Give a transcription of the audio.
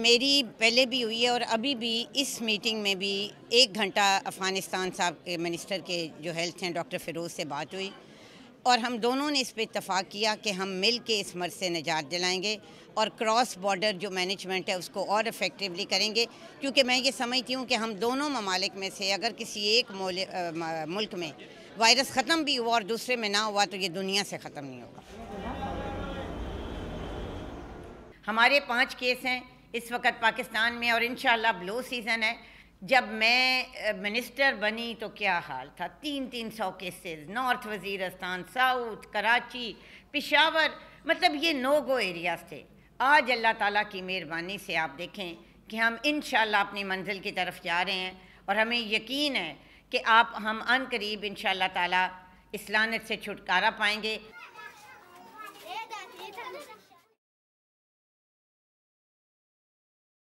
मेरी पहले भी हुई है और अभी भी इस मीटिंग में भी 1 घंटा अफ़गानिस्तान साहब के मिनिस्टर के जो हेल्थ हैं डॉक्टर फ़िरोज़ से बात हुई और हम दोनों ने इस पे इत्तफ़ाक़ किया कि हम मिल के इस मर्ज़ से निजात दिलाएंगे और क्रॉस बॉर्डर जो मैनेजमेंट है उसको और इफ़ेक्टिवली करेंगे, क्योंकि मैं ये समझती हूँ कि हम दोनों ममालिक में से अगर किसी एक मुल्क में वायरस ख़त्म भी हुआ और दूसरे में ना हुआ तो ये दुनिया से ख़त्म नहीं होगा। हमारे 5 केस हैं इस वक्त पाकिस्तान में और इंशाअल्लाह अब लो सीज़न है। जब मैं मिनिस्टर बनी तो क्या हाल था, 300 cases, north Waziristan, south, Karachi, Peshawar, मतलब ये नो गो एरियाज़ थे। आज अल्लाह ताला की मेहरबानी से आप देखें कि हम इंशाअल्लाह अपनी मंजिल की तरफ जा रहे हैं और हमें यकीन है कि हम अनकरीब इंशाअल्लाह ताला इस लानत से छुटकारा पाएंगे।